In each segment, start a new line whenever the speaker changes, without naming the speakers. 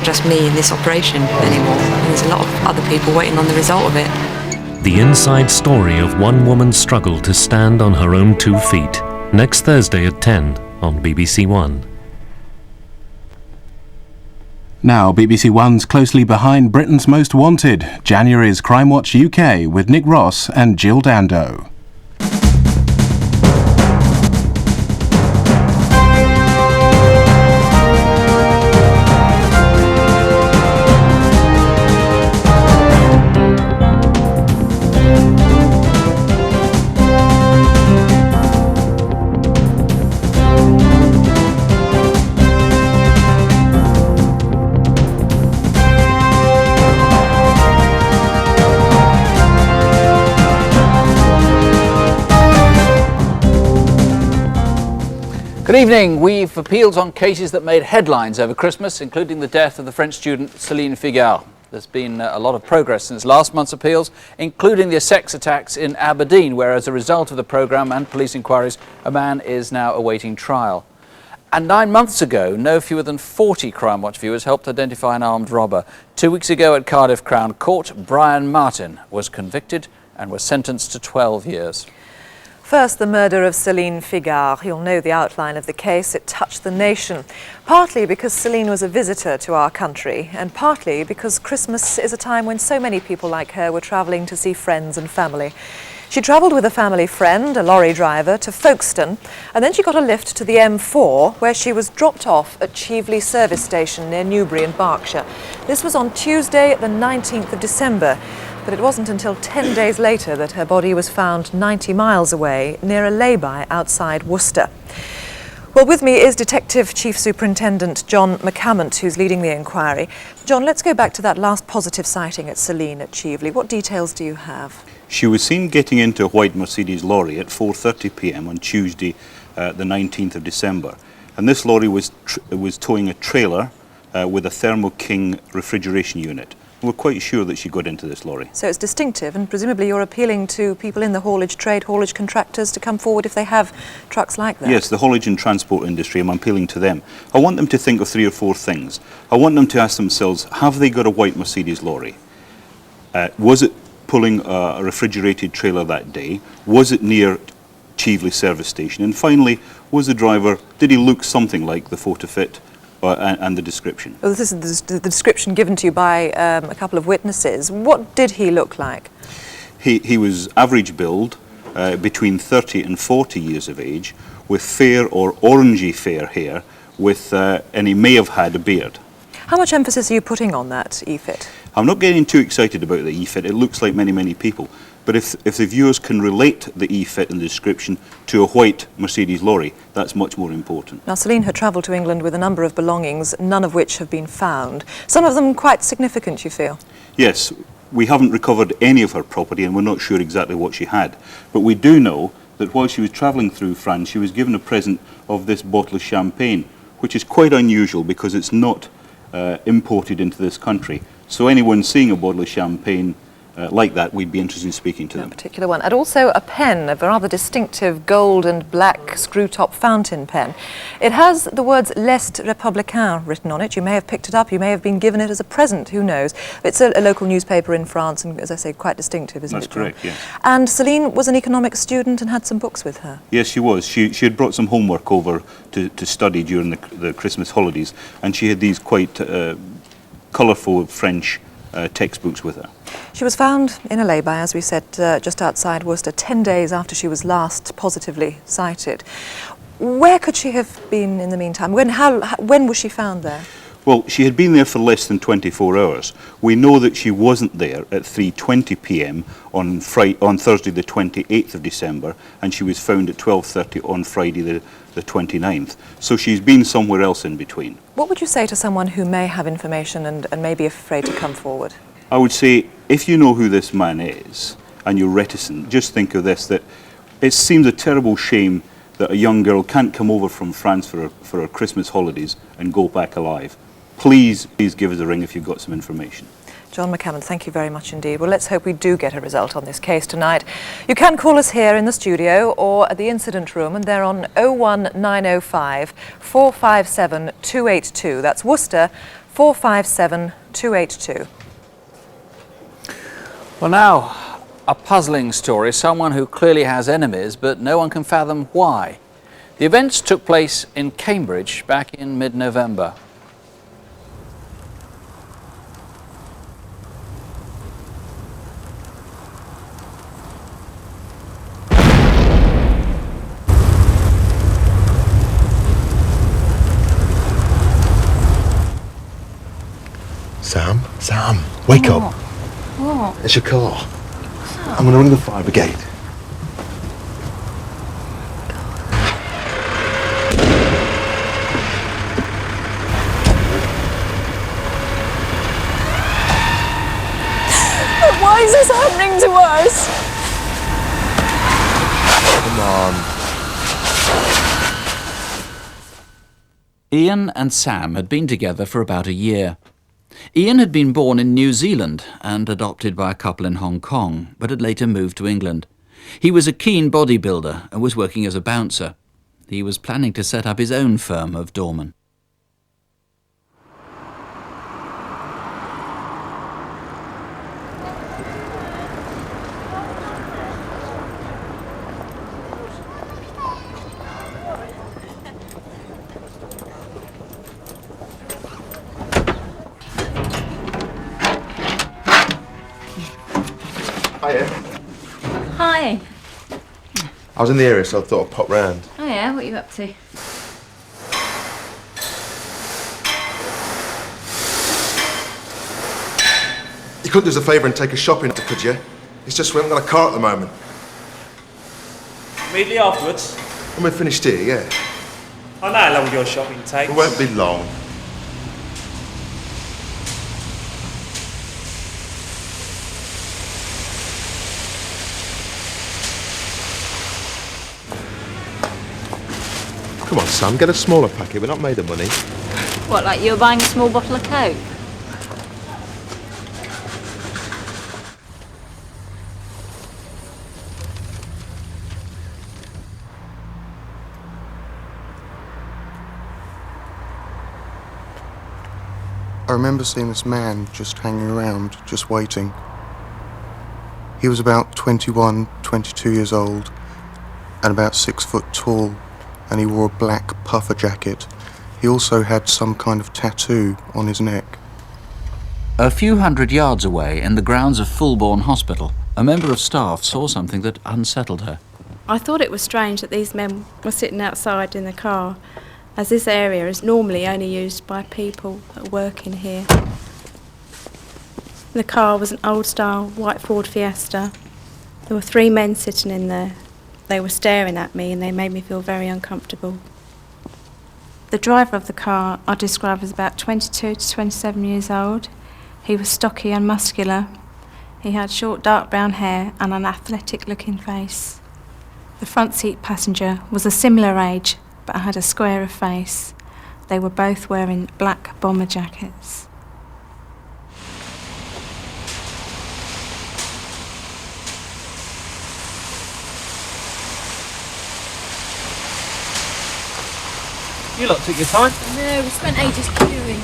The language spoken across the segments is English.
not just me in this operation anymore. There's a lot of other people waiting on the result of it.
The inside story of one woman's struggle to stand on her own 2 feet. Next Thursday at 10 on BBC One.
Now, BBC One's closely behind Britain's Most Wanted, January's Crimewatch UK with Nick Ross and Jill Dando.
Good evening. We've appealed on cases that made headlines over Christmas, including the death of the French student Celine Figard. There's been a lot of progress since last month's appeals, including the sex attacks in Aberdeen, where as a result of the programme and police inquiries, a man is now awaiting trial. And 9 months ago, no fewer than 40 Crimewatch viewers helped identify an armed robber. 2 weeks ago at Cardiff Crown Court, Brian Martin was convicted and was sentenced to 12 years.
First, the murder of Celine Figard. You'll know the outline of the case. It touched the nation, partly because Celine was a visitor to our country, and partly because Christmas is a time when so many people like her were travelling to see friends and family. She travelled with a family friend, a lorry driver, to Folkestone, and then she got a lift to the M4, where she was dropped off at Chieveley service station near Newbury in Berkshire. This was on Tuesday, the 19th of December. But it wasn't until 10 days later that her body was found 90 miles away near a lay-by outside Worcester. Well, with me is Detective Chief Superintendent John McCammont, who's leading the inquiry. John, let's go back to that last positive sighting at Celine at Chieveley. What details do you have?
She was seen getting into a white Mercedes lorry at 4:30 p.m. on Tuesday, the 19th of December. And this lorry was towing a trailer with a Thermo King refrigeration unit. We're quite sure that she got into this lorry.
So it's distinctive, and presumably you're appealing to people in the haulage trade, haulage contractors, to come forward if they have trucks like that?
Yes, the haulage and transport industry, I'm appealing to them. I want them to think of 3 or 4 things. I want them to ask themselves, have they got a white Mercedes lorry? Was it pulling a refrigerated trailer that day? Was it near Chieveley service station? And finally, was the driver, did he look something like the photo fit? And the description.
Well, this is the description given to you by a couple of witnesses. What did he look like?
He was average build, between 30 and 40 years of age, with fair or orangey fair hair, and he may have had a beard.
How much emphasis are you putting on that e-fit?
I'm not getting too excited about the e-fit. It looks like many people. But if the viewers can relate the e-fit and the description to a white Mercedes lorry, that's much more important.
Now, Celine had travelled to England with a number of belongings, none of which have been found. Some of them quite significant, you feel?
Yes, we haven't recovered any of her property and we're not sure exactly what she had. But we do know that while she was travelling through France, she was given a present of this bottle of champagne, which is quite unusual because it's not imported into this country. So anyone seeing a bottle of champagne like that, we'd be interested in speaking to them.
A particular one. And also a pen, a rather distinctive gold and black screw-top fountain pen. It has the words L'Est Républicain written on it. You may have picked it up, you may have been given it as a present, who knows. It's a local newspaper in France and, as I say, quite distinctive, isn't it?
That's correct, yes.
And Celine was an economics student and had some books with her.
Yes, she was. She had brought some homework over to study during the Christmas holidays, and she had these quite colourful French textbooks with her.
She was found in a lay-by, as we said, just outside Worcester, 10 days after she was last positively sighted. Where could she have been in the meantime? When was she found there?
Well, she had been there for less than 24 hours. We know that she wasn't there at 3:20 p.m. on Thursday the 28th of December, and she was found at 12:30 on Friday the 29th. So she's been somewhere else in between.
What would you say to someone who may have information and may be afraid to come forward?
I would say, if you know who this man is and you're reticent, just think of this, that it seems a terrible shame that a young girl can't come over from France for her Christmas holidays and go back alive. Please give us a ring if you've got some information.
John McCammont, thank you very much indeed. Well, let's hope we do get a result on this case tonight. You can call us here in the studio or at the incident room, and they're on 01905 457 282. That's Worcester 457 282.
Well, now, a puzzling story. Someone who clearly has enemies, but no one can fathom why. The events took place in Cambridge back in mid-November.
Sam, wake up.
What?
It's your car. I'm going to ring the fire brigade.
Why is this happening to us?
Come on.
Ian and Sam had been together for about a year. Ian had been born in New Zealand and adopted by a couple in Hong Kong, but had later moved to England. He was a keen bodybuilder and was working as a bouncer. He was planning to set up his own firm of doormen.
Hiya.
Hi.
I was in the area, so I thought I'd pop round.
Oh yeah, what are you up to?
You couldn't do us a favour and take us shopping, could you? It's just we haven't got a car at the moment.
Immediately afterwards?
And we're finished here, yeah.
I know how long your shopping takes.
It won't be long. Come on, Sam, get a smaller packet. We're not made of money.
What, like you're buying a small bottle of Coke?
I remember seeing this man just hanging around, just waiting. He was about 21, 22 years old and about 6 foot tall, and he wore a black puffer jacket. He also had some kind of tattoo on his neck.
A few hundred yards away, in the grounds of Fulbourn Hospital, a member of staff saw something that unsettled her.
I thought it was strange that these men were sitting outside in the car, as this area is normally only used by people that work in here. The car was an old-style white Ford Fiesta. There were 3 men sitting in there. They were staring at me and they made me feel very uncomfortable. The driver of the car I describe as about 22 to 27 years old. He was stocky and muscular. He had short dark brown hair and an athletic-looking face. The front seat passenger was a similar age, but had a square of face. They were both wearing black bomber jackets.
You lot took your time.
No, we spent ages queuing.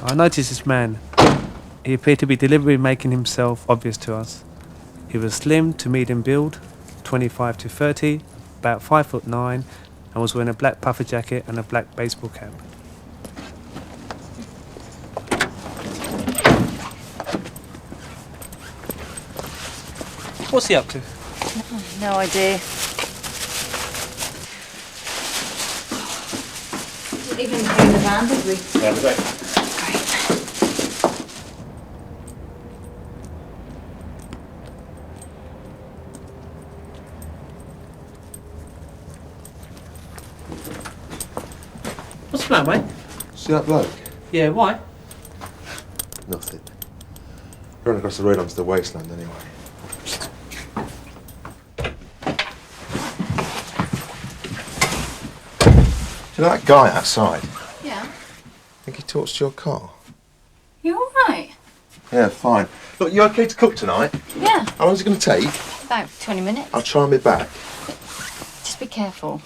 I noticed this man. He appeared to be deliberately making himself obvious to us. He was slim to medium build, 25 to 30, about 5'9", and was wearing a black puffer jacket and a black baseball cap. What's he up to?
No idea. Didn't even bring the van, did we?
Yeah, we don't.
What's the plan, mate?
See that bloke?
Yeah, why?
Nothing. Going across the road onto the wasteland anyway. You know that guy outside?
Yeah.
Think he talks to your car?
You all right?
Yeah, fine. Look, you okay to cook tonight?
Yeah.
How long is it going to take?
About 20 minutes.
I'll try and be back.
Just be careful.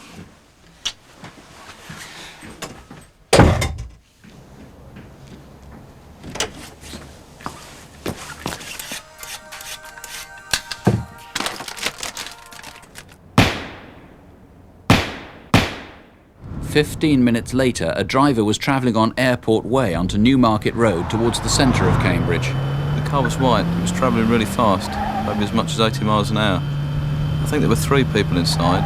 "15 minutes later, a driver was travelling on Airport Way onto Newmarket Road towards the centre of Cambridge.
The car was white. It was travelling really fast, maybe as much as 80 miles an hour. I think there were 3 people inside.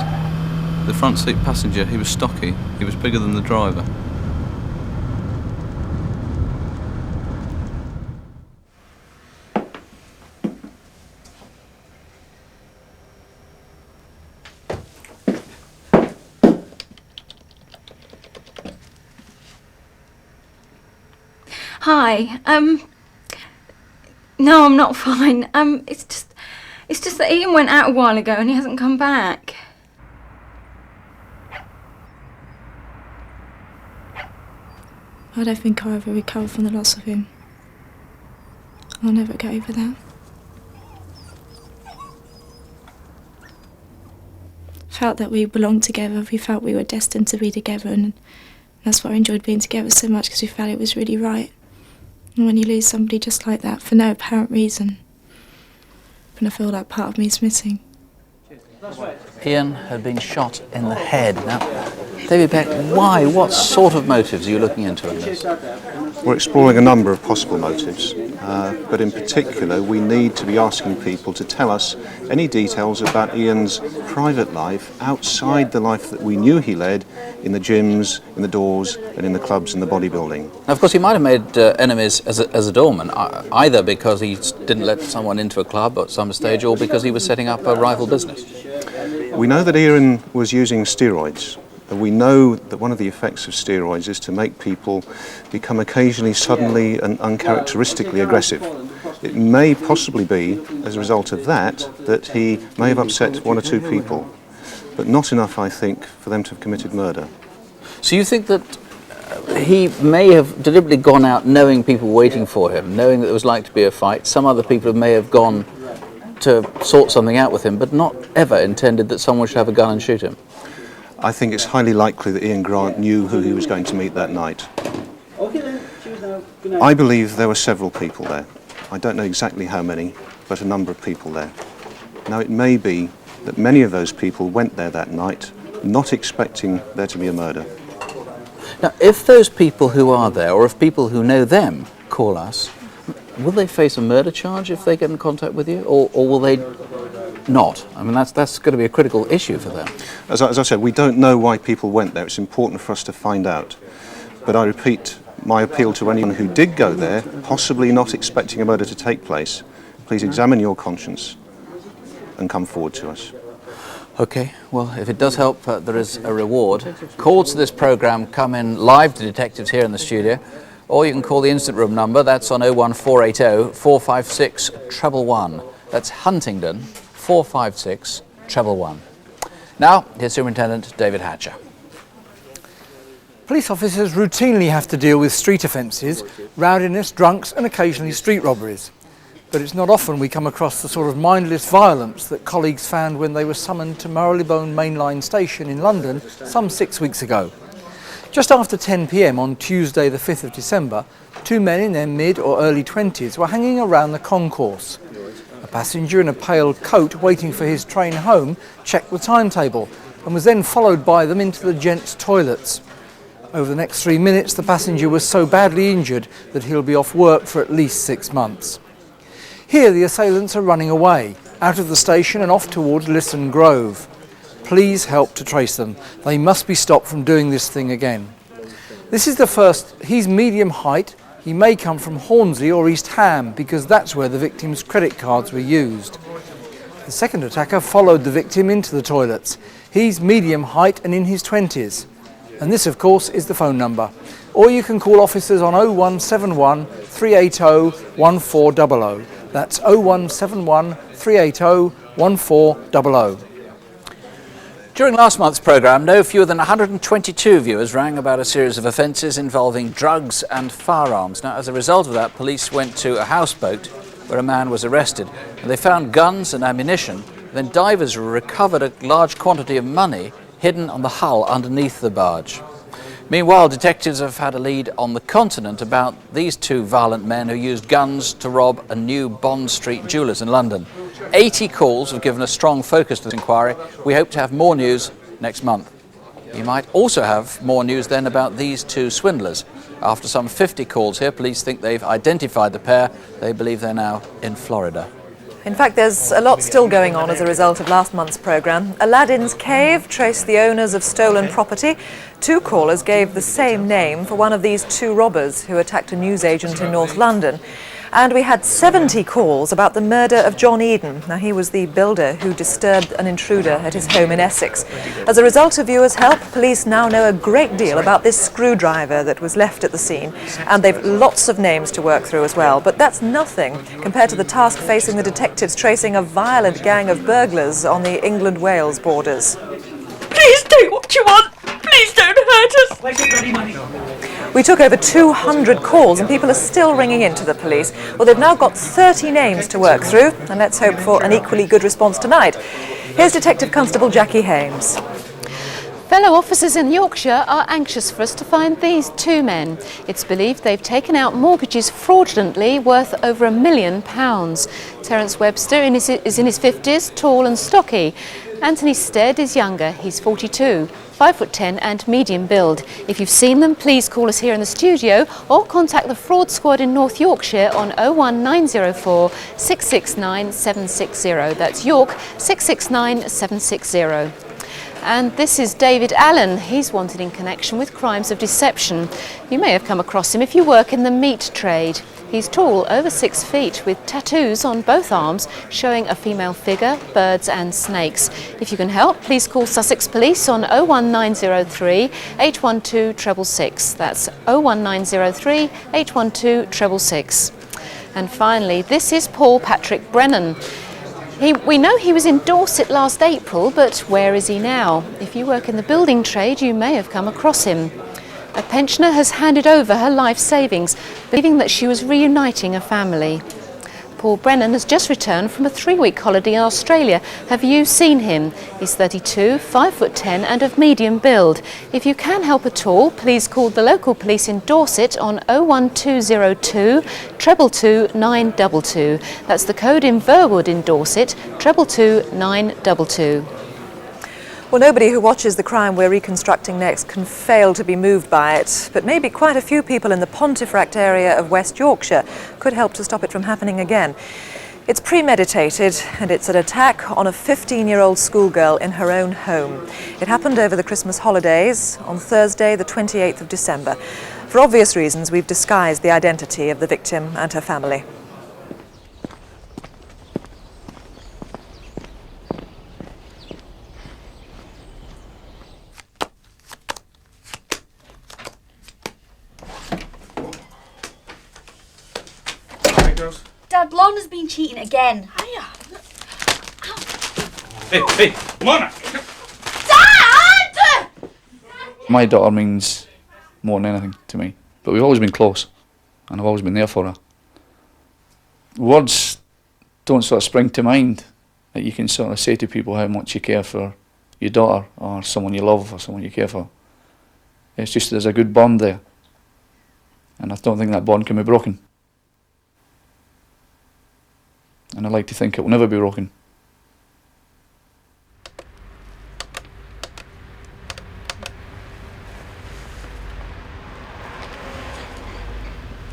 The front seat passenger, he was stocky. He was bigger than the driver.
Hi. No, I'm not fine. It's just that Ian went out a while ago and he hasn't come back. I don't think I'll ever recover from the loss of him. I'll never get over that. Felt that we belonged together. We felt we were destined to be together, and that's why I enjoyed being together so much, because we felt it was really right. And when you lose somebody just like that for no apparent reason, then I feel like part of me is missing.
Ian had been shot in the head. Now, David Beck, why? What sort of motives are you looking into in this?
We're exploring a number of possible motives, but in particular we need to be asking people to tell us any details about Ian's private life outside the life that we knew he led in the gyms, in the doors and in the clubs and the bodybuilding.
Now, of course, he might have made enemies as a doorman, either because he didn't let someone into a club at some stage or because he was setting up a rival business.
We know that Ian was using steroids. We know that one of the effects of steroids is to make people become occasionally suddenly and uncharacteristically aggressive. It may possibly be, as a result of that, that he may have upset 1 or 2 people, but not enough, I think, for them to have committed murder.
So you think that he may have deliberately gone out knowing people were waiting for him, knowing that there was likely to be a fight. Some other people may have gone to sort something out with him, but not ever intended that someone should have a gun and shoot him.
I think it's highly likely that Ian Grant knew who he was going to meet that night. I believe there were several people there. I don't know exactly how many, but a number of people there. Now, it may be that many of those people went there that night not expecting there to be a murder.
Now, if those people who are there, or if people who know them, call us, will they face a murder charge if they get in contact with you, or will they not? I mean, that's going to be a critical issue for them.
As I said, we don't know why people went there. It's important for us to find out. But I repeat my appeal to anyone who did go there, possibly not expecting a murder to take place. Please examine your conscience and come forward to us.
Okay, well, if it does help, there is a reward. Calls to this programme come in live to detectives here in the studio, or you can call the Instant Room number. That's on 01480 456 111. That's Huntingdon 456 111. Now, here's Superintendent David Hatcher.
Police officers routinely have to deal with street offences, rowdiness, drunks and occasionally street robberies. But it's not often we come across the sort of mindless violence that colleagues found when they were summoned to Marylebone Mainline Station in London some 6 weeks ago. Just after 10 p.m. on Tuesday the 5th of December, 2 men in their mid or early 20s were hanging around the concourse. A passenger in a pale coat waiting for his train home checked the timetable and was then followed by them into the gents' toilets. Over the next 3 minutes, the passenger was so badly injured that he'll be off work for at least 6 months. Here, the assailants are running away, out of the station and off towards Lisson Grove. Please help to trace them. They must be stopped from doing this thing again. This is the first. He's medium height. He may come from Hornsey or East Ham, because that's where the victim's credit cards were used. The second attacker followed the victim into the toilets. He's medium height and in his 20s. And this, of course, is the phone number. Or you can call officers on 0171 380 1400. That's 0171 380 1400.
During last month's programme, no fewer than 122 viewers rang about a series of offences involving drugs and firearms. Now, as a result of that, police went to a houseboat where a man was arrested, and they found guns and ammunition. Then divers recovered a large quantity of money hidden on the hull underneath the barge. Meanwhile, detectives have had a lead on the continent about these two violent men who used guns to rob a new Bond Street jewellers in London. 80 calls have given a strong focus to this inquiry. We hope to have more news next month. You might also have more news then about these two swindlers. After some 50 calls here, police think they've identified the pair. They believe they're now in Florida.
In fact, there's a lot still going on as a result of last month's programme. Aladdin's Cave traced the owners of stolen property. Two callers gave the same name for one of these two robbers who attacked a newsagent in North London. And we had 70 calls about the murder of John Eden. Now, he was the builder who disturbed an intruder at his home in Essex. As a result of viewers' help, police now know a great deal about this screwdriver that was left at the scene. And they've lots of names to work through as well. But that's nothing compared to the task facing the detectives tracing a violent gang of burglars on the England-Wales borders.
Please take what you want. Please don't hurt us.
We took over 200 calls and people are still ringing in to the police. Well, they've now got 30 names to work through, and let's hope for an equally good response tonight. Here's Detective Constable Jackie Hames.
Fellow officers in Yorkshire are anxious for us to find these two men. It's believed they've taken out mortgages fraudulently worth over £1 million. Terence Webster is in his 50s, tall and stocky. Anthony Stead is younger, he's 42, 5'10" and medium build. If you've seen them, please call us here in the studio or contact the fraud squad in North Yorkshire on 01904 669 760. That's York 669 760. And this is David Allen. He's wanted in connection with crimes of deception. You may have come across him if you work in the meat trade. He's tall, over 6 feet, with tattoos on both arms showing a female figure, birds and snakes. If you can help, please call Sussex Police on 01903 812 666. That's 01903 812 666. And finally, this is Paul Patrick Brennan. We know he was in Dorset last April, but where is he now? If you work in the building trade, you may have come across him. A pensioner has handed over her life savings, believing that she was reuniting a family. Paul Brennan has just returned from a 3-week holiday in Australia. Have you seen him? He's 32, 5'10" and of medium build. If you can help at all, please call the local police in Dorset on 01202 222 922. That's the code in Verwood in Dorset, 222 922.
Well, nobody who watches the crime we're reconstructing next can fail to be moved by it, but maybe quite a few people in the Pontefract area of West Yorkshire could help to stop it from happening again. It's premeditated, and it's an attack on a 15-year-old schoolgirl in her own home. It happened over the Christmas holidays on Thursday, the 28th of December. For obvious reasons, we've disguised the identity of the victim and her family.
Dad, Lorna's been cheating again. Hiya.
Hey, Lorna!
Dad!
My daughter means more than anything to me, but we've always been close, and I've always been there for her. Words don't sort of spring to mind that you can sort of say to people how much you care for your daughter, or someone you love, or someone you care for. It's just there's a good bond there, and I don't think that bond can be broken. And I like to think it will never be broken.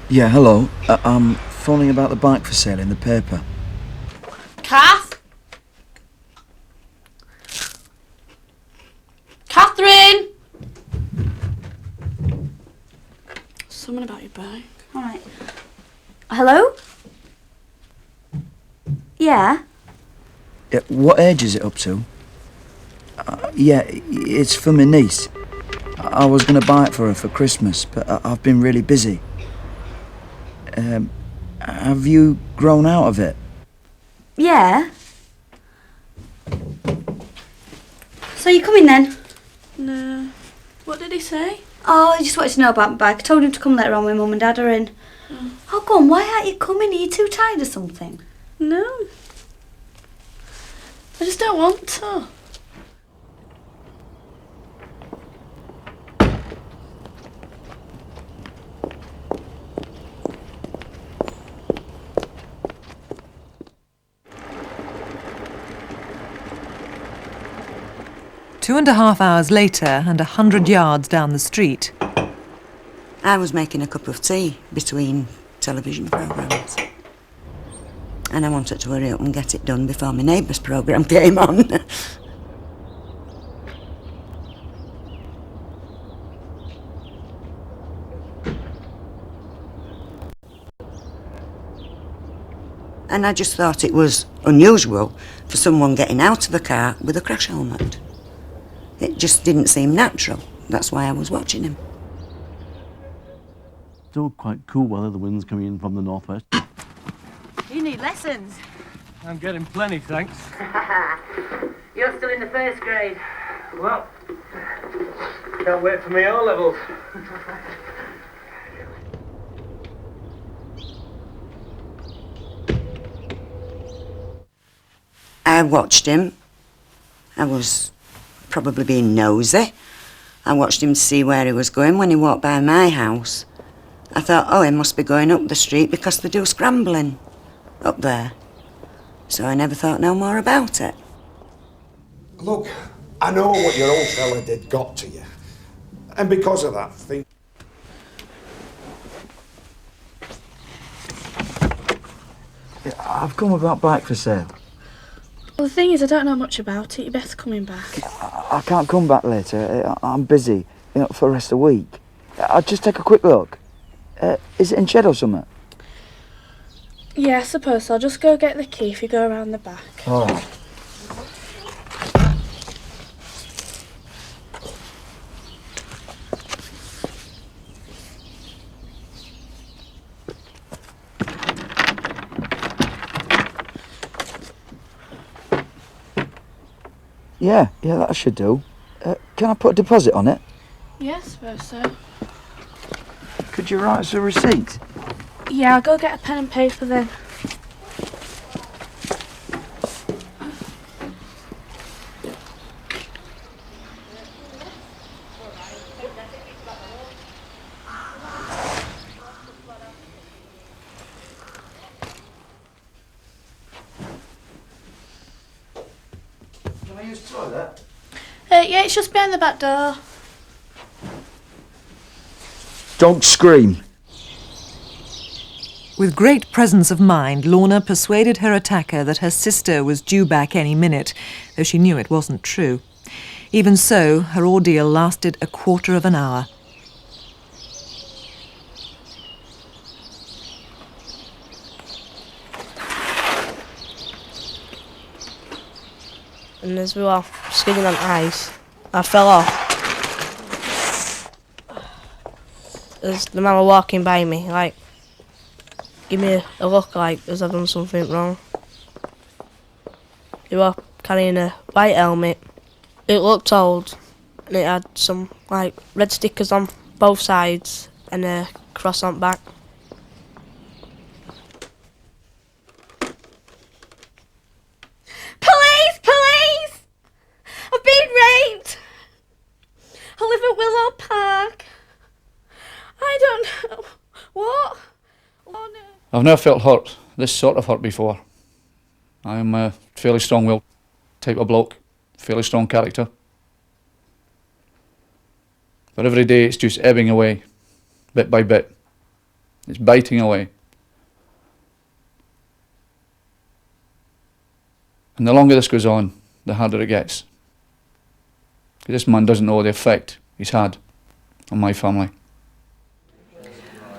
Yeah, hello. I'm phoning about the bike for sale in the paper.
Kath? Catherine! Something about your bike.
All right. Hello? Yeah?
Yeah, what age is it up to? Yeah, it's for my niece. I was going to buy it for her for Christmas, but I've been really busy. Have you grown out of it?
Yeah. So you coming then?
No. What did he say?
Oh, I just wanted to know about my bag. I told him to come later on when Mum and Dad are in. Oh, go on, why aren't you coming? Are you too tired or something?
No. I just don't want to.
Two and a half hours later, and 100 yards down the street.
I was making a cup of tea between television programmes. And I wanted to hurry up and get it done before my neighbour's programme came on. And I just thought it was unusual for someone getting out of a car with a crash helmet. It just didn't seem natural. That's why I was watching him.
Still quite cool weather, the wind's coming in from the northwest.
You need lessons.
I'm getting plenty, thanks.
You're still in the first grade.
Well, can't wait for me O-levels.
I watched him. I was probably being nosy. I watched him to see where he was going when he walked by my house. I thought, oh, he must be going up the street because they do scrambling up there. So I never thought no more about it.
Look, I know what your old fella did got to you. And because of that thing...
I've come about bike for sale.
Well, the thing is, I don't know much about it. You're better coming back.
I can't come back later. I'm busy, for the rest of the week. I'll just take a quick look. Is it in shed or something?
Yeah, I suppose so. I'll just go get the key if you go around the back.
All right. Yeah, that should do. Can I put a deposit on it?
Yeah, I suppose so.
Could you write us a receipt?
Yeah, I'll go get a pen and paper then.
Can I use the toilet?
Yeah, it's just behind the back door.
Don't scream.
With great presence of mind, Lorna persuaded her attacker that her sister was due back any minute, though she knew it wasn't true. Even so, her ordeal lasted a quarter of an hour.
And as we were skidding on ice, I fell off. As the man was walking by me, give me a look as I've done something wrong. He was carrying a white helmet. It looked old, and it had some red stickers on both sides and a cross on the back.
Police! Police! I've been raped! I live at Willow Park. I don't know. What? Oh, no.
I've never felt hurt, this sort of hurt before. I'm a fairly strong-willed type of bloke, fairly strong character. But every day it's just ebbing away, bit by bit. It's biting away. And the longer this goes on, the harder it gets. 'Cause this man doesn't know the effect he's had on my family.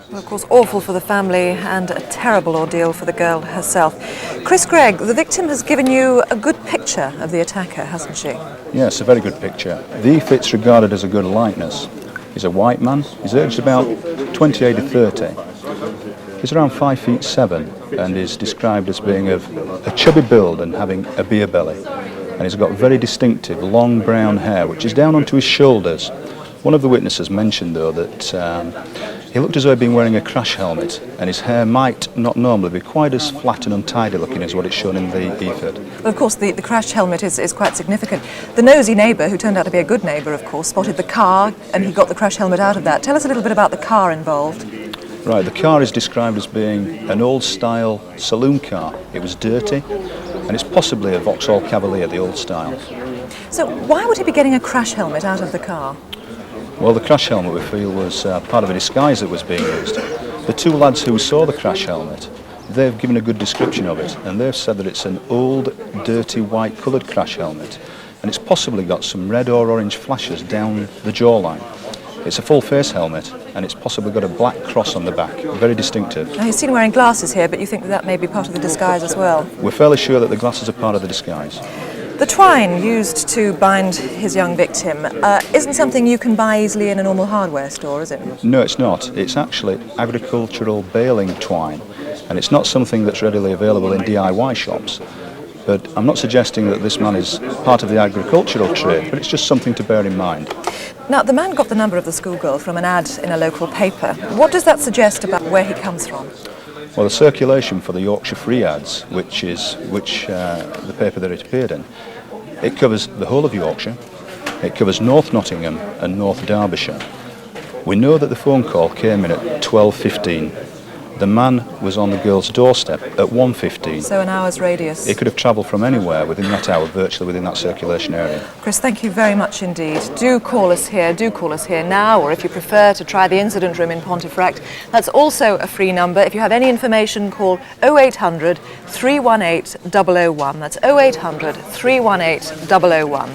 Well, of course, awful for the family and a terrible ordeal for the girl herself. Chris Gregg, the victim has given you a good picture of the attacker, hasn't she?
Yes, a very good picture. The fit's regarded as a good likeness. He's a white man. He's aged about 28 to 30. He's around 5'7" and is described as being of a chubby build and having a beer belly. and he's got very distinctive long brown hair which is down onto his shoulders. One of the witnesses mentioned though that he looked as though he'd been wearing a crash helmet, and his hair might not normally be quite as flat and untidy looking as what it's shown in the ephod.
Well, of course, the crash helmet is quite significant. The nosy neighbour, who turned out to be a good neighbour, of course, spotted the car, and he got the crash helmet out of that. Tell us a little bit about the car involved.
Right, the car is described as being an old-style saloon car. It was dirty, and it's possibly a Vauxhall Cavalier, the old style.
So why would he be getting a crash helmet out of the car?
Well, the crash helmet, we feel, was part of a disguise that was being used. The two lads who saw the crash helmet, they've given a good description of it, and they've said that it's an old, dirty, white-coloured crash helmet, and it's possibly got some red or orange flashes down the jawline. It's a full-face helmet, and it's possibly got a black cross on the back, very distinctive.
Now, you've seen him wearing glasses here, but you think that may be part of the disguise as well?
We're fairly sure that the glasses are part of the disguise.
The twine used to bind his young victim isn't something you can buy easily in a normal hardware store, is it?
No, it's not. It's actually agricultural baling twine, and it's not something that's readily available in DIY shops. But I'm not suggesting that this man is part of the agricultural trade, but it's just something to bear in mind.
Now, the man got the number of the schoolgirl from an ad in a local paper. What does that suggest about where he comes from?
Well, the circulation for the Yorkshire Free Ads, which the paper that it appeared in, it covers the whole of Yorkshire, it covers North Nottingham and North Derbyshire. We know that the phone call came in at 12:15. The man was on the girl's doorstep at 1:15.
So an hour's radius.
He could have travelled from anywhere within that hour, virtually within that circulation area.
Chris, thank you very much indeed. Do call us here now, or if you prefer to try the incident room in Pontefract, that's also a free number. If you have any information, call 0800 318 001. That's 0800 318 001.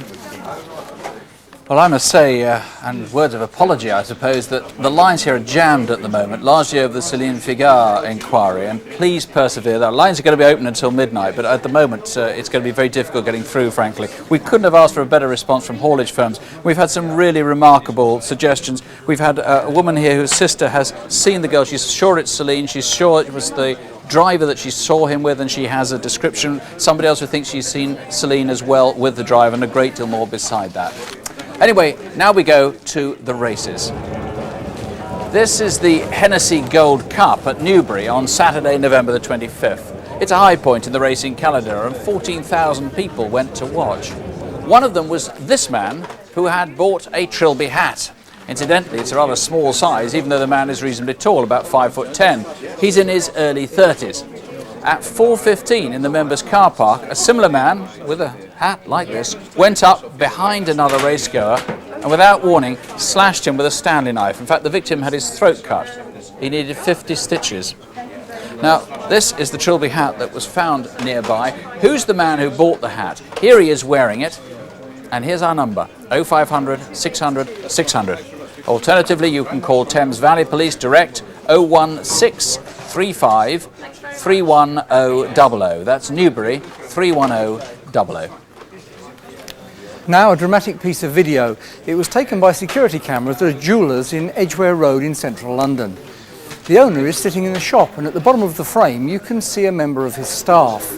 Well, I must say, and words of apology, I suppose, that the lines here are jammed at the moment, largely over the Celine Figard inquiry, and please persevere. The lines are going to be open until midnight, but at the moment it's going to be very difficult getting through, frankly. We couldn't have asked for a better response from haulage firms. We've had some really remarkable suggestions. We've had a woman here whose sister has seen the girl. She's sure it's Celine. She's sure it was the driver that she saw him with, and she has a description. Somebody else who thinks she's seen Celine as well with the driver, and a great deal more beside that. Anyway, now we go to the races. This is the Hennessy Gold Cup at Newbury on Saturday, November the 25th. It's a high point in the racing calendar, and 14,000 people went to watch. One of them was this man, who had bought a Trilby hat. Incidentally, it's a rather small size, even though the man is reasonably tall, about 5'10". He's in his early 30s. At 4:15 in the members' car park, a similar man with a hat like this went up behind another racegoer and without warning slashed him with a Stanley knife. In fact, the victim had his throat cut. He needed 50 stitches. Now, this is the Trilby hat that was found nearby. Who's the man who bought the hat? Here he is wearing it, and here's our number, 0500 600 600. Alternatively, you can call Thames Valley Police direct, 01635 31000. That's Newbury, 31000.
Now a dramatic piece of video. It was taken by security cameras at a jeweller's in Edgware Road in central London. The owner is sitting in the shop, and at the bottom of the frame you can see a member of his staff.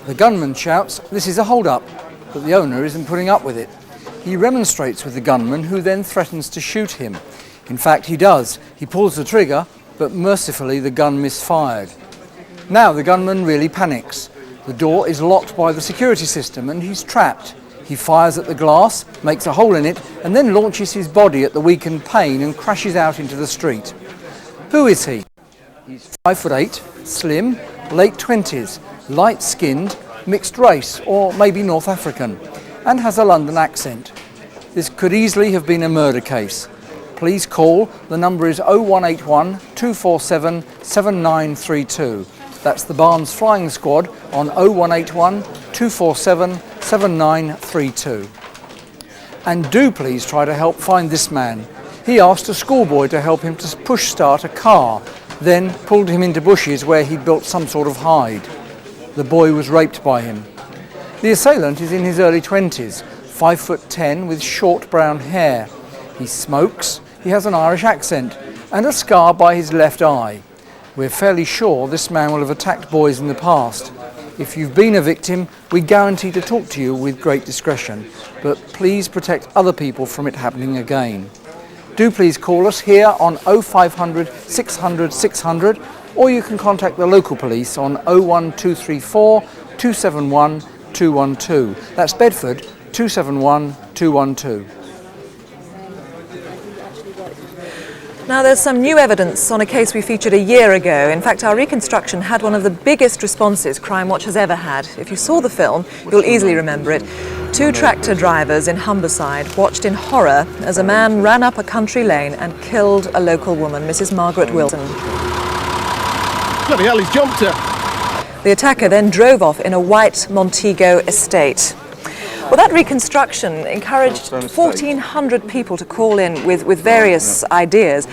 The gunman shouts, "This is a hold-up," but the owner isn't putting up with it. He remonstrates with the gunman, who then threatens to shoot him. In fact, he does. He pulls the trigger, but mercifully the gun misfired. Now the gunman really panics. The door is locked by the security system and he's trapped. He fires at the glass, makes a hole in it, and then launches his body at the weakened pane and crashes out into the street. Who is he? He's 5'8", slim, late 20s, light-skinned, mixed race, or maybe North African, and has a London accent. This could easily have been a murder case. Please call. The number is 0181 247 7932. That's the Barnes Flying Squad on 0181 247 7932. And do please try to help find this man. He asked a schoolboy to help him to push start a car, then pulled him into bushes where he'd built some sort of hide. The boy was raped by him. The assailant is in his early 20s, 5'10" with short brown hair. He smokes, he has an Irish accent, and a scar by his left eye. We're fairly sure this man will have attacked boys in the past. If you've been a victim, we guarantee to talk to you with great discretion, but please protect other people from it happening again. Do please call us here on 0500 600 600, or you can contact the local police on 01234 271 212. That's Bedford 271 212.
Now, there's some new evidence on a case we featured a year ago. In fact, our reconstruction had one of the biggest responses Crimewatch has ever had. If you saw the film, you'll easily remember it. 2 tractor drivers in Humberside watched in horror as a man ran up a country lane and killed a local woman, Mrs. Margaret Wilson.
Bloody hell, he's jumped her.
The attacker then drove off in a white Montego estate. Well, that reconstruction encouraged 1,400 people to call in with various ideas.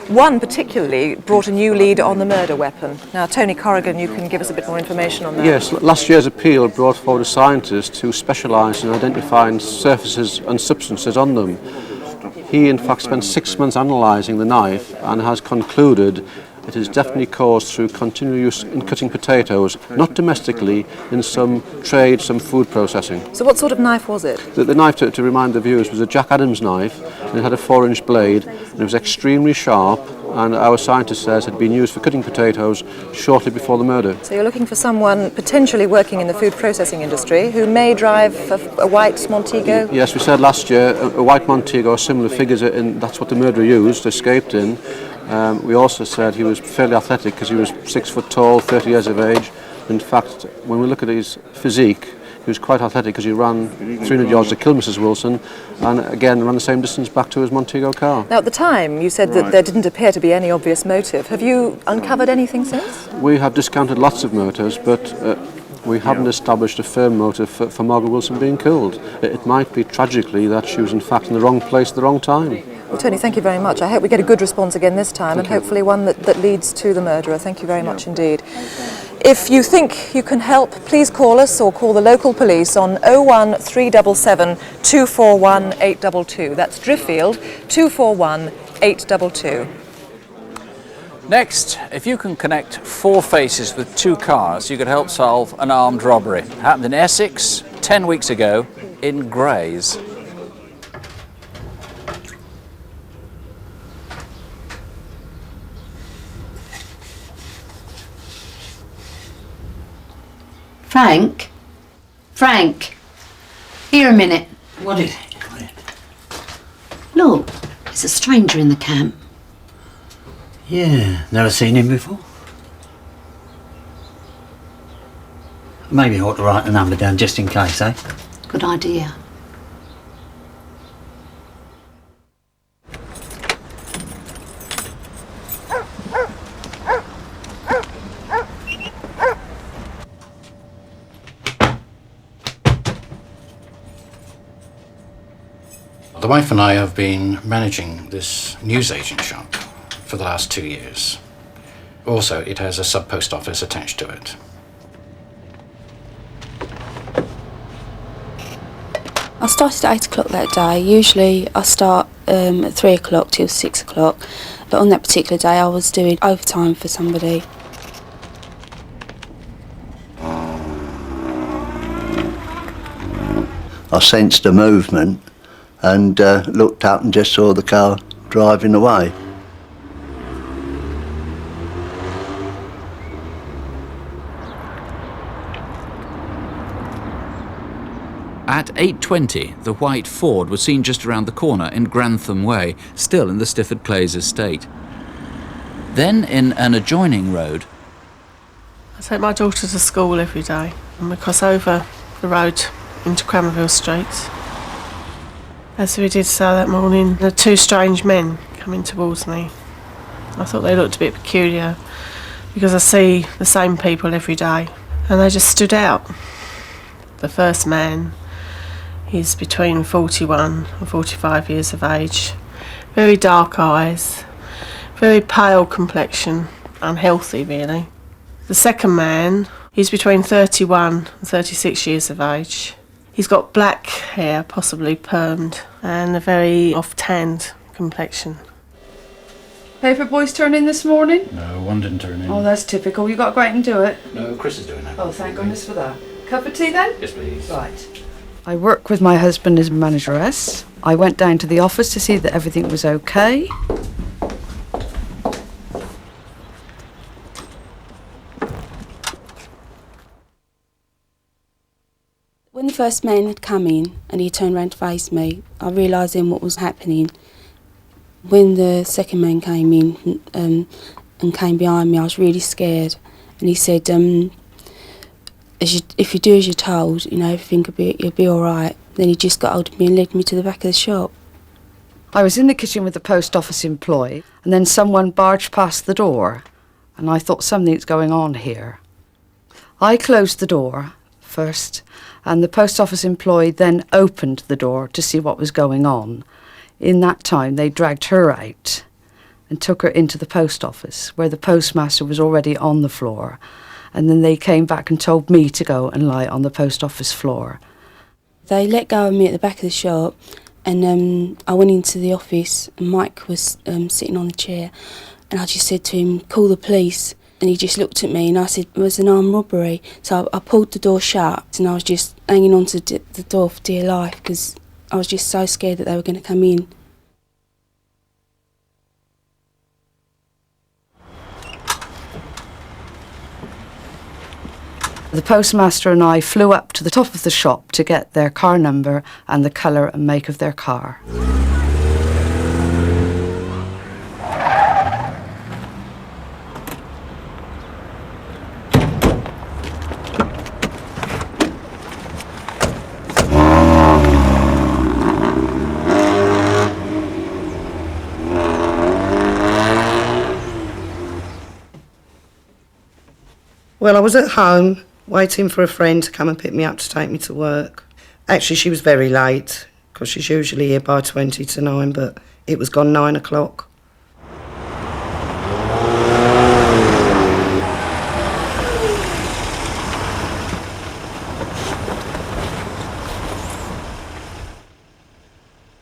One particularly brought a new lead on the murder weapon. Now, Tony Corrigan, you can give us a bit more information on that.
Yes, last year's appeal brought forward a scientist who specialised in identifying surfaces and substances on them. He, in fact, spent 6 months analysing the knife and has concluded it is definitely caused through continual use in cutting potatoes, not domestically, in some trade, some food processing.
So what sort of knife was it?
The knife, to remind the viewers, was a Jack Adams knife, and it had a 4-inch blade, and it was extremely sharp, and our scientist says had been used for cutting potatoes shortly before the murder.
So you're looking for someone potentially working in the food processing industry who may drive a white Montego?
Yes, we said last year a white Montego or similar figures, and that's what the murderer used, escaped in. We also said he was fairly athletic because he was 6 foot tall, 30 years of age. In fact, when we look at his physique, he was quite athletic because he ran 300 yards to kill Mrs. Wilson, and again ran the same distance back to his Montego car.
Now, at the time, you said that there didn't appear to be any obvious motive. Have you uncovered anything since?
We have discounted lots of motives, but we haven't established a firm motive for Margaret Wilson being killed. It might be tragically that she was in fact in the wrong place at the wrong time.
Well, Tony, thank you very much. I hope we get a good response again this time, and hopefully one that leads to the murderer. Thank you very much indeed. If you think you can help, please call us or call the local police on 01377 241 822. That's Driffield 241 822.
Next, if you can connect 4 faces with 2 cars, you could help solve an armed robbery. It happened in Essex 10 weeks ago in Grays.
Frank, here a minute.
What is it?
Look, there's a stranger in the camp.
Yeah, never seen him before. Maybe I ought to write the number down just in case, eh?
Good idea.
The wife and I have been managing this newsagent shop for the last 2 years. Also, it has a sub-post office attached to it.
I started at 8 o'clock that day. Usually I start at 3 o'clock till 6 o'clock, but on that particular day I was doing overtime for somebody.
I sensed a movement and looked up and just saw the car driving away.
At 8:20, the white Ford was seen just around the corner in Grantham Way, still in the Stifford Plays estate. Then, in an adjoining road...
I take my daughter to school every day, and we cross over the road into Crimewatch Street. As we did so that morning, there were 2 strange men coming towards me. I thought they looked a bit peculiar, because I see the same people every day, and they just stood out. The first man is between 41 and 45 years of age, very dark eyes, very pale complexion, unhealthy really. The second man is between 31 and 36 years of age. He's got black hair, possibly permed, and a very off-tanned complexion.
Paper boys turn in this morning?
No, one didn't turn in.
Oh, that's typical. You got to go out and do it?
No, Chris is doing that.
Oh, thank goodness for that. Cup of tea then?
Yes, please.
Right.
I work with my husband as manageress. I went down to the office to see that everything was okay.
When the first man had come in and he turned round to face me, I realised then what was happening. When the second man came in and came behind me, I was really scared. And he said, if you do as you're told, you know, everything you'll be all right. Then he just got hold of me and led me to the back of the shop.
I was in the kitchen with the post office employee, and then someone barged past the door, and I thought something's going on here. I closed the door first, and the post office employee then opened the door to see what was going on. In that time, they dragged her out and took her into the post office, where the postmaster was already on the floor, and then they came back and told me to go and lie on the post office floor.
They let go of me at the back of the shop, and I went into the office, and Mike was sitting on the chair, and I just said to him, call the police. And he just looked at me, and I said, it was an armed robbery. So I pulled the door shut, and I was just hanging on to the door for dear life, because I was just so scared that they were going to come in.
The postmaster and I flew up to the top of the shop to get their car number and the colour and make of their car.
Well, I was at home waiting for a friend to come and pick me up to take me to work. Actually, she was very late because she's usually here by 20 to 9, but it was gone 9 o'clock.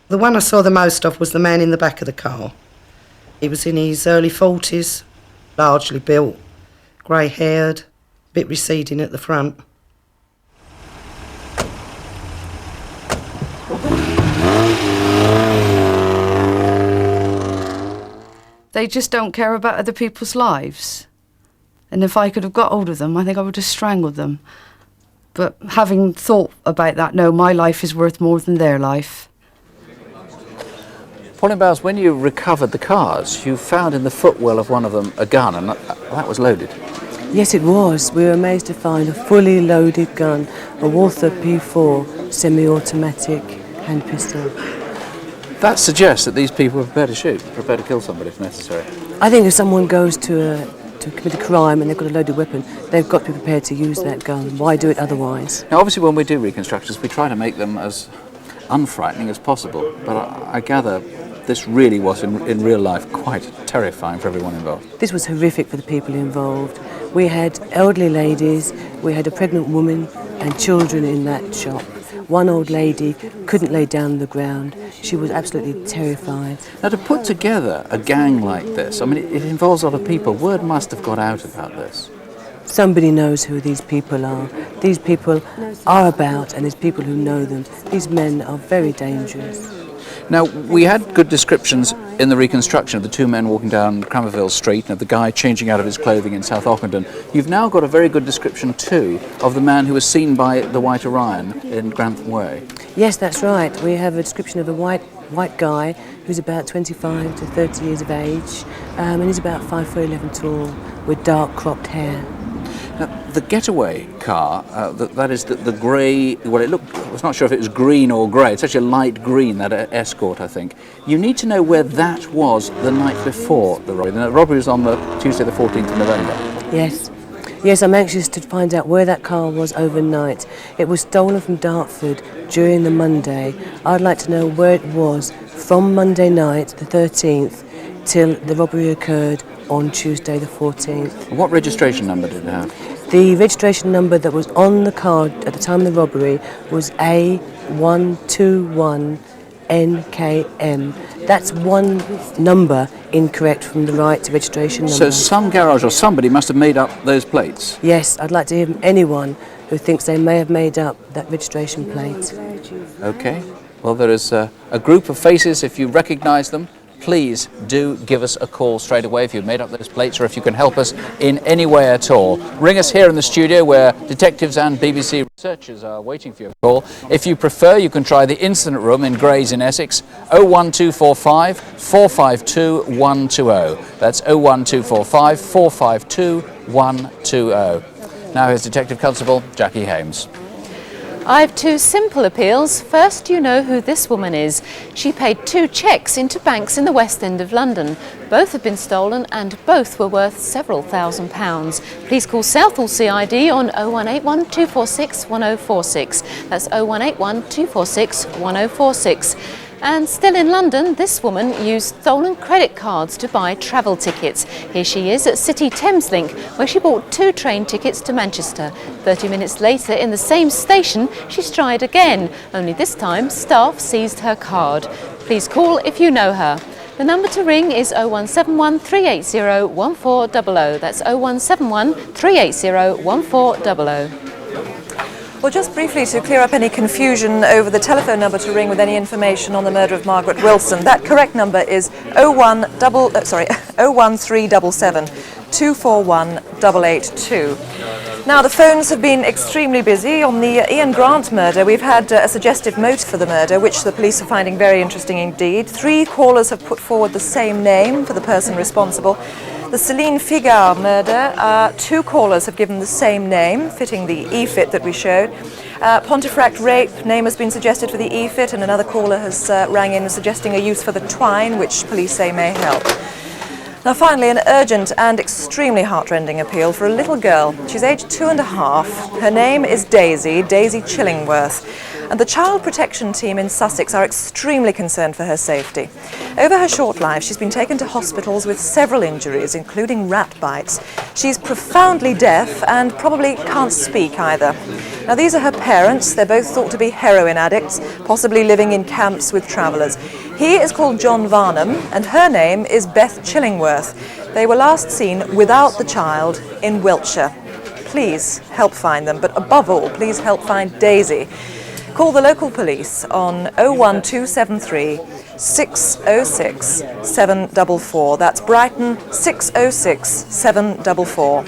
The one I saw the most of was the man in the back of the car. He was in his early 40s, largely built, grey-haired, bit receding at the front.
They just don't care about other people's lives. And if I could have got hold of them, I think I would have strangled them. But having thought about that, no, my life is worth more than their life.
Pauline Bowles, when you recovered the cars, you found in the footwell of one of them a gun, and that was loaded.
Yes, it was. We were amazed to find a fully loaded gun, a Walther P4 semi-automatic hand pistol.
That suggests that these people are prepared to shoot, prepared to kill somebody if necessary.
I think if someone goes to commit a crime and they've got a loaded weapon, they've got to be prepared to use that gun. Why do it otherwise?
Now, obviously, when we do reconstructions, we try to make them as unfrightening as possible, but I gather this really was, in real life, quite terrifying for everyone involved.
This was horrific for the people involved. We had elderly ladies, we had a pregnant woman and children in that shop. One old lady couldn't lay down on the ground. She was absolutely terrified.
Now, to put together a gang like this, I mean, it involves a lot of people. Word must have got out about this.
Somebody knows who these people are. These people are about, and there's people who know them. These men are very dangerous.
Now, we had good descriptions in the reconstruction of the two men walking down Crimewatch Street and of the guy changing out of his clothing in South Ockenden. You've now got a very good description, too, of the man who was seen by the White Orion in Grantham Way.
Yes, that's right. We have a description of a white guy who's about 25 to 30 years of age, and he's about 5'11" tall, with dark cropped hair.
Now, the getaway car, that is the grey, well, I was not sure if it was green or grey, it's actually a light green, that Escort, I think. You need to know where that was the night before the robbery. The robbery was on the Tuesday the 14th of November.
Yes. Yes, I'm anxious to find out where that car was overnight. It was stolen from Dartford during the Monday. I'd like to know where it was from Monday night, the 13th, till the robbery occurred on Tuesday the 14th.
What registration number did it have?
The registration number that was on the card at the time of the robbery was A121NKM. That's one number incorrect from the right registration number.
So some garage or somebody must have made up those plates?
Yes, I'd like to hear from anyone who thinks they may have made up that registration plate.
OK. Well, there is a group of faces. If you recognise them, please do give us a call straight away if you've made up those plates or if you can help us in any way at all. Ring us here in the studio where detectives and BBC researchers are waiting for your call. If you prefer, you can try the incident room in Grays in Essex, 01245 452 120. That's 01245 452 120. Now here's Detective Constable Jackie Hames.
I've two simple appeals. First, you know who this woman is. She paid 2 cheques into banks in the West End of London. Both have been stolen and both were worth several £1,000s. Please call Southall CID on 0181 246 1046. That's 0181 246 1046. And still in London, this woman used stolen credit cards to buy travel tickets. Here she is at City Thameslink, where she bought 2 train tickets to Manchester. 30 minutes later, in the same station, she's tried again. Only this time, staff seized her card. Please call if you know her. The number to ring is 0171 380 1400. That's 0171 380 1400.
Well, just briefly to clear up any confusion over the telephone number to ring with any information on the murder of Margaret Wilson, that correct number is 01377 241 882. Now, the phones have been extremely busy. On the Ian Grant murder, we've had a suggestive motive for the murder, which the police are finding very interesting indeed. 3 callers have put forward the same name for the person responsible. The Celine Figard murder, 2 callers have given the same name, fitting the E-fit that we showed. Pontefract rape, name has been suggested for the E-fit, and another caller has rang in suggesting a use for the twine, which police say may help. Now finally, an urgent and extremely heartrending appeal for a little girl. She's aged 2.5. Her name is Daisy Chillingworth. And the Child Protection Team in Sussex are extremely concerned for her safety. Over her short life, she's been taken to hospitals with several injuries, including rat bites. She's profoundly deaf and probably can't speak either. Now, these are her parents. They're both thought to be heroin addicts, possibly living in camps with travellers. He is called John Varnum, and her name is Beth Chillingworth. They were last seen without the child in Wiltshire. Please help find them, but above all, please help find Daisy. Call the local police on 01273 606 744. That's Brighton 606 744.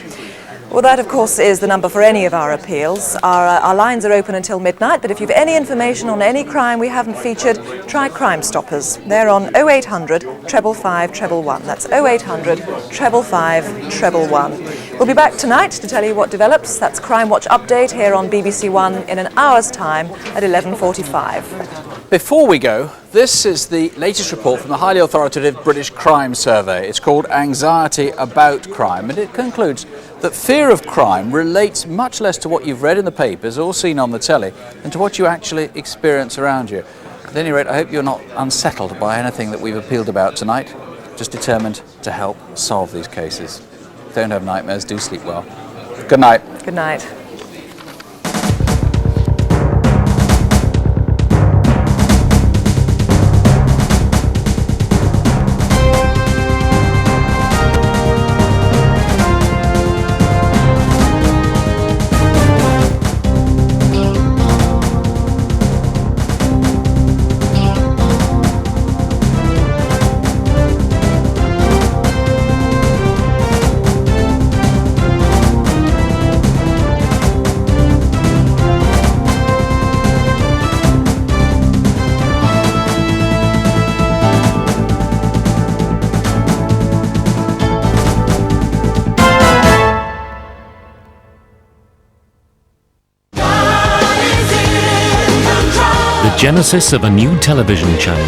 Well, that, of course, is the number for any of our appeals. Our lines are open until midnight, but if you've any information on any crime we haven't featured, try Crime Stoppers. They're on 0800 555 111. That's 0800 555 111. We'll be back tonight to tell you what develops. That's Crimewatch Update here on BBC One in an hour's time at 11:45.
Before we go, this is the latest report from the highly authoritative British Crime Survey. It's called Anxiety About Crime, and it concludes that fear of crime relates much less to what you've read in the papers or seen on the telly than to what you actually experience around you. At any rate, I hope you're not unsettled by anything that we've appealed about tonight, just determined to help solve these cases. Don't have nightmares, do sleep well. Good night.
Good night.
Genesis of a new television channel.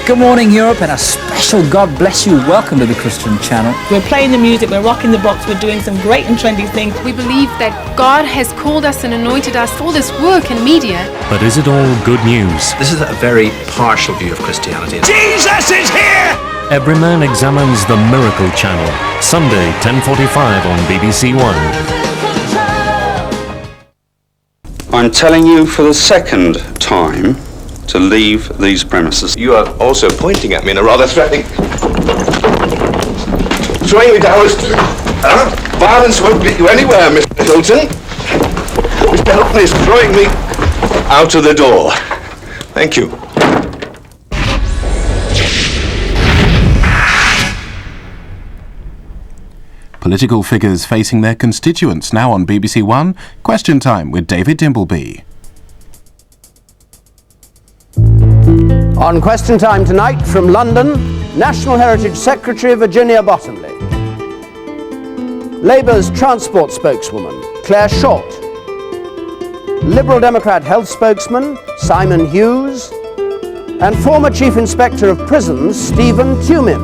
Good morning, Europe, and a special God bless you welcome to the Christian channel.
We're playing the music, we're rocking the box, we're doing some great and trendy things.
We believe that God has called us and anointed us for this work in media.
But is it all good news?
This is a very partial view of Christianity.
Jesus is here! Everyman examines the Miracle Channel. Sunday, 10:45 on BBC One.
I'm telling you for the second time
to leave these premises. You are also pointing at me in a rather threatening... throwing me down as... violence won't get you anywhere, Mr. Hilton. Mr. Hilton is throwing me out of the door. Thank you.
Political figures facing their constituents now on BBC One. Question Time with David Dimbleby.
On Question Time tonight from London, National Heritage Secretary Virginia Bottomley, Labour's Transport Spokeswoman Claire Short, Liberal Democrat Health Spokesman Simon Hughes, and former Chief Inspector of Prisons Stephen Tumim.